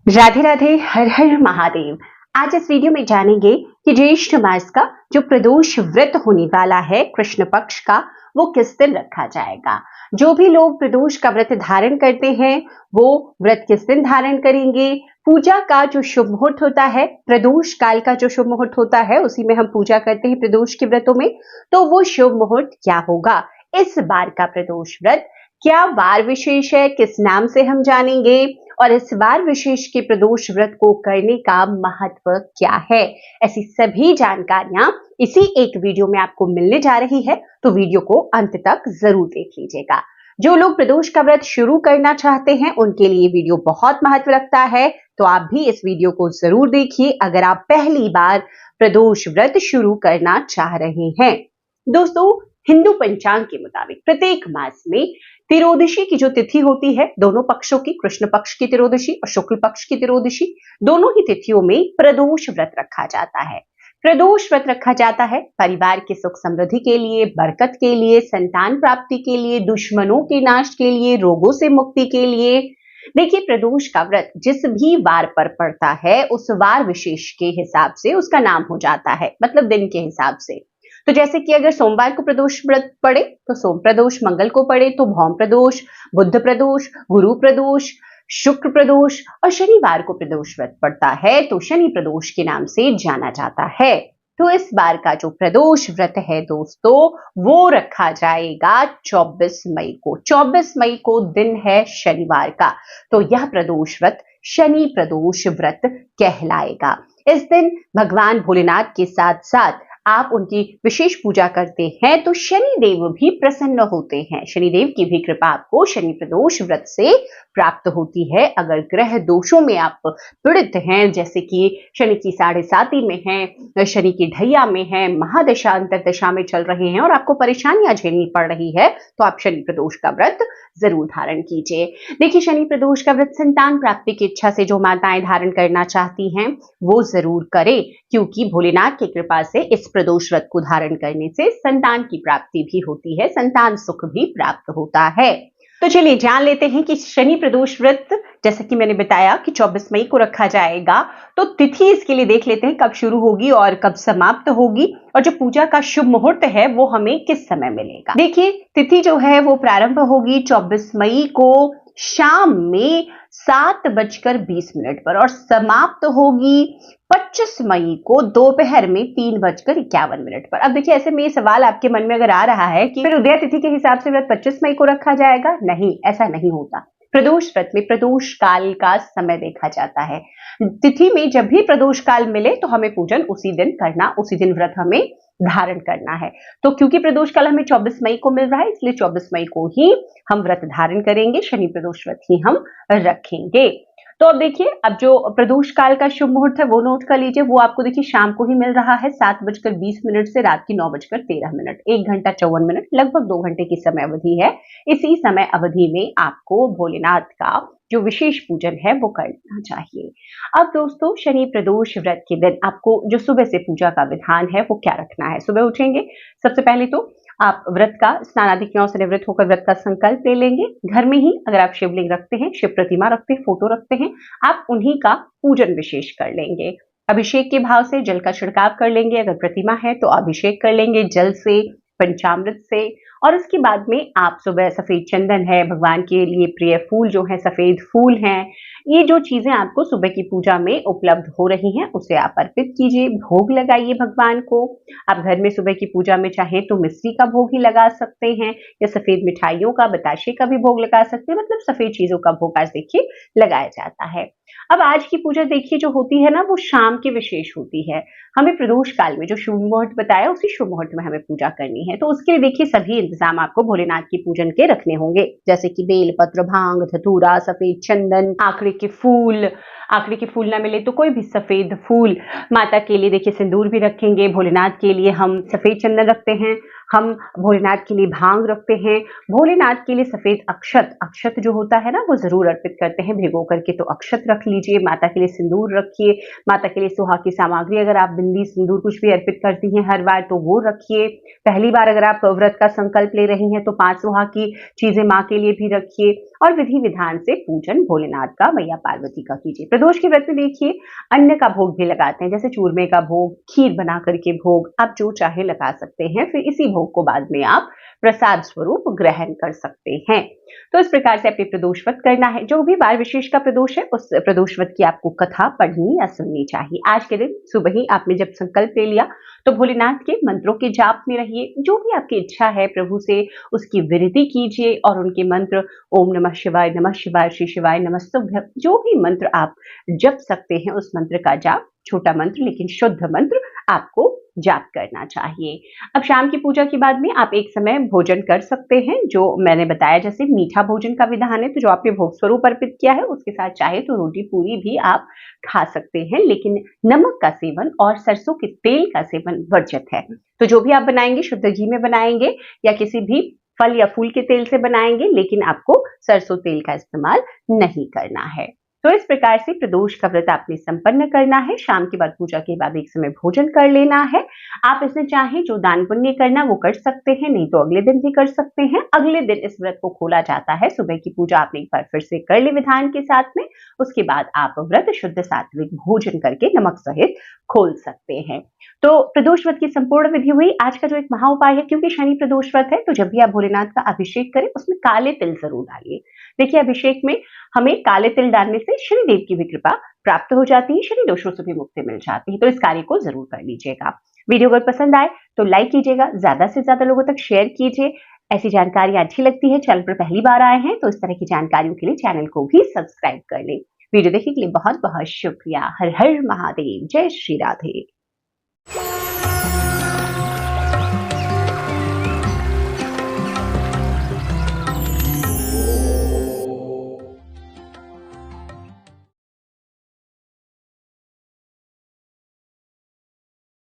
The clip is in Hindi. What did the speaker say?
राधे राधे, हर हर महादेव। आज इस वीडियो में जानेंगे कि ज्येष्ठ मास का जो प्रदोष व्रत होने वाला है कृष्ण पक्ष का, वो किस दिन रखा जाएगा। जो भी लोग प्रदोष का व्रत धारण करते हैं वो व्रत किस दिन धारण करेंगे। पूजा का जो शुभ मुहूर्त होता है, प्रदोष काल का जो शुभ मुहूर्त होता है, उसी में हम पूजा करते हैं प्रदोष के व्रतों में। तो वो शुभ मुहूर्त क्या होगा, इस बार का प्रदोष व्रत क्या वार विशेष है, किस नाम से हम जानेंगे, और इस बार विशेष के प्रदोष व्रत को करने का महत्व क्या है। ऐसी सभी जानकारियां इसी एक वीडियो में आपको मिलने जा रही है, तो वीडियो को अंत तक जरूर देख लीजिएगा। जो लोग प्रदोष का व्रत शुरू करना चाहते हैं उनके लिए वीडियो बहुत महत्व रखता है, तो आप भी इस वीडियो को जरूर देखिए अगर आप पहली बार प्रदोष व्रत शुरू करना चाह रहे हैं। दोस्तों, हिंदू पंचांग के मुताबिक प्रत्येक मास में तिरोदशी की जो तिथि होती है, दोनों पक्षों की, कृष्ण पक्ष की तिरोदशी और शुक्ल पक्ष की तिरोदशी, दोनों ही तिथियों में प्रदोष व्रत रखा जाता है। प्रदोष व्रत रखा जाता है परिवार की सुख समृद्धि के लिए, बरकत के लिए, संतान प्राप्ति के लिए, दुश्मनों के नाश के लिए, रोगों से मुक्ति के लिए। देखिए, प्रदोष का व्रत जिस भी वार पर पड़ता है उस वार विशेष के हिसाब से उसका नाम हो जाता है, मतलब दिन के हिसाब से। तो जैसे कि अगर सोमवार को प्रदोष व्रत पड़े तो सोम प्रदोष, मंगल को पड़े तो भौम प्रदोष, बुध प्रदोष, गुरु प्रदोष, शुक्र प्रदोष, और शनिवार को प्रदोष व्रत पड़ता है तो शनि प्रदोष के नाम से जाना जाता है। तो इस बार का जो प्रदोष व्रत है दोस्तों, वो रखा जाएगा 24 मई को। 24 मई को दिन है शनिवार का, तो यह प्रदोष व्रत शनि प्रदोष व्रत कहलाएगा। इस दिन भगवान भोलेनाथ के साथ साथ आप उनकी विशेष पूजा करते हैं तो शनि देव भी प्रसन्न होते हैं। शनिदेव की भी कृपा आपको शनि प्रदोष व्रत से प्राप्त होती है। अगर ग्रह दोषों में आप पीड़ित हैं, जैसे कि शनि की 7.5 में है, शनि की ढैया में है, महादशा अंतरदशा में चल रहे हैं और आपको परेशानियां झेलनी पड़ रही है, तो आप शनि प्रदोष का व्रत जरूर धारण कीजिए। देखिए, शनि प्रदोष का व्रत संतान प्राप्ति की इच्छा से जो माताएं धारण करना चाहती हैं वो जरूर करें, क्योंकि भोलेनाथ की कृपा से इस प्रदोष व्रत को धारण करने से संतान की प्राप्ति भी होती है, संतान सुख भी प्राप्त होता है। तो चलिए जान लेते हैं कि शनि प्रदोष व्रत, जैसा कि मैंने बताया कि 24 मई को रखा जाएगा, तो तिथि इसके लिए देख लेते हैं कब शुरू होगी और कब समाप्त होगी, और जो पूजा का शुभ मुहूर्त है वो हमें किस समय मिलेगा। देखिए, तिथि जो है वो प्रारंभ होगी 24 मई को शाम में 7:20 पर और समाप्त होगी 25 मई को दोपहर में 3:51 पर। अब देखिए, ऐसे में ये सवाल आपके मन में अगर आ रहा है कि फिर उदय तिथि के हिसाब से व्रत 25 मई को रखा जाएगा, नहीं, ऐसा नहीं होता। प्रदोष व्रत में प्रदोष काल का समय देखा जाता है। तिथि में जब भी प्रदोष काल मिले तो हमें पूजन उसी दिन करना, उसी दिन व्रत हमें धारण करना है। तो क्योंकि प्रदोष काल हमें 24 मई को मिल रहा है, इसलिए 24 मई को ही हम व्रत धारण करेंगे, शनि प्रदोष व्रत ही हम रखेंगे। तो अब देखिए, अब जो प्रदोष काल का शुभ मुहूर्त है वो नोट कर लीजिए। वो आपको देखिए शाम को ही मिल रहा है 7:20 से रात की 9:13। 1 घंटा 54 मिनट, लगभग 2 घंटे की समय अवधि है। इसी समय अवधि में आपको भोलेनाथ का जो विशेष पूजन है वो करना चाहिए। अब दोस्तों, शनि प्रदोष व्रत के दिन आपको जो सुबह से पूजा का विधान है वो क्या रखना है। सुबह उठेंगे, सबसे पहले तो आप व्रत का स्नान आदि क्रियाओं से निवृत्त होकर व्रत का संकल्प ले लेंगे। घर में ही अगर आप शिवलिंग रखते हैं, शिव प्रतिमा रखते हैं, फोटो रखते हैं, आप उन्हीं का पूजन विशेष कर लेंगे। अभिषेक के भाव से जल का छिड़काव कर लेंगे। अगर प्रतिमा है तो अभिषेक कर लेंगे जल से, पंचामृत से, और उसके बाद में आप सुबह सफेद चंदन है, भगवान के लिए प्रिय फूल जो है सफेद फूल हैं, ये जो चीजें आपको सुबह की पूजा में उपलब्ध हो रही हैं उसे आप अर्पित कीजिए, भोग लगाइए भगवान को। आप घर में सुबह की पूजा में चाहें तो मिश्री का भोग ही लगा सकते हैं, या सफेद मिठाइयों का, बताशे का भी भोग लगा सकते हैं, मतलब सफेद चीजों का भोग आज देखिए लगाया जाता है। अब आज की पूजा देखिए जो होती है ना, वो शाम की विशेष होती है। हमें प्रदोष काल में जो शुभ मुहूर्त बताया उसी शुभ मुहूर्त में हमें पूजा करनी है, तो उसके लिए देखिए सभी इंतजाम आपको भोलेनाथ की पूजन के रखने होंगे, जैसे कि बेल पत्र, भांग, धतूरा, सफेद चंदन, आंकड़े के फूल। आंकड़े के फूल ना मिले तो कोई भी सफेद फूल। माता के लिए देखिए सिंदूर भी रखेंगे, भोलेनाथ के लिए हम सफेद चंदन रखते हैं, हम भोलेनाथ के लिए भांग रखते हैं, भोलेनाथ के लिए सफेद अक्षत, अक्षत जो होता है ना वो जरूर अर्पित करते हैं भिगो करके, तो अक्षत रख लीजिए। माता के लिए सिंदूर रखिए, माता के लिए सुहाग की सामग्री, अगर आप बिंदी सिंदूर कुछ भी अर्पित करती हैं हर बार तो वो रखिए। पहली बार अगर आप व्रत का संकल्प ले रही हैं तो 5 सुहाग की चीजें माँ के लिए भी रखिए। और विधि विधान से पूजन भोलेनाथ का, मैया पार्वती का कीजिए। प्रदोष के व्रत में देखिए अन्न का भोग भी लगाते हैं, जैसे चूरमे का भोग, खीर बना करके भोग, आप जो चाहे लगा सकते हैं। फिर इसी भोग को बाद में आप प्रसाद स्वरूप ग्रहण कर सकते हैं। तो इस प्रकार से अपने प्रदोष व्रत करना है। जो भी वार विशेष का प्रदोष है, उस प्रदोष व्रत की आपको कथा पढ़नी या सुननी चाहिए। आज के दिन सुबह ही आपने जब संकल्प ले लिया तो भोलेनाथ के मंत्रों के जाप में रहिए। जो भी आपकी इच्छा है प्रभु से उसकी विनती कीजिए और उनके मंत्र ओम नमः शिवाय, श्री शिवाय नमस्तुभ्यं, जो भी मंत्र आप जप सकते हैं उस मंत्र का जाप, छोटा मंत्र लेकिन शुद्ध मंत्र आपको जाप करना चाहिए। अब शाम की पूजा के बाद में आप एक समय भोजन कर सकते हैं, जो मैंने बताया जैसे मीठा भोजन का विधान है, तो जो आपने भोग स्वरूप अर्पित किया है उसके साथ चाहे तो रोटी पूरी भी आप खा सकते हैं, लेकिन नमक का सेवन और सरसों के तेल का सेवन वर्जित है। तो जो भी आप बनाएंगे शुद्ध घी में बनाएंगे या किसी भी फल या फूल के तेल से बनाएंगे, लेकिन आपको सरसों तेल का इस्तेमाल नहीं करना है। तो इस प्रकार से प्रदोष का व्रत आपने संपन्न करना है। शाम के बाद पूजा के बाद एक समय भोजन कर लेना है। आप इसमें चाहे जो दान पुण्य करना वो कर सकते हैं, नहीं तो अगले दिन भी कर सकते हैं। अगले दिन इस व्रत को खोला जाता है। सुबह की पूजा आपने एक बार फिर से कर ली विधान के साथ में, उसके बाद आप व्रत शुद्ध सात्विक भोजन करके नमक सहित खोल सकते हैं। तो प्रदोष व्रत की संपूर्ण विधि हुई। आज का जो एक महा उपाय है, क्योंकि शनि प्रदोष व्रत है, तो जब भी आप भोलेनाथ का अभिषेक करें उसमें काले तिल जरूर डालिए। देखिए अभिषेक में हमें काले तिल डालने से शनिदेव की भी कृपा प्राप्त हो जाती है, शनि दोषों से भी मुक्ति मिल जाती है। तो इस कार्य को जरूर कर लीजिएगा। वीडियो अगर पसंद आए तो लाइक कीजिएगा, ज्यादा से ज्यादा लोगों तक शेयर कीजिए। ऐसी जानकारी अच्छी लगती है, चैनल पर पहली बार आए हैं तो इस तरह की जानकारियों के लिए चैनल को भी सब्सक्राइब कर लें। वीडियो देखने के लिए बहुत बहुत शुक्रिया। हर हर महादेव, जय श्री राधे।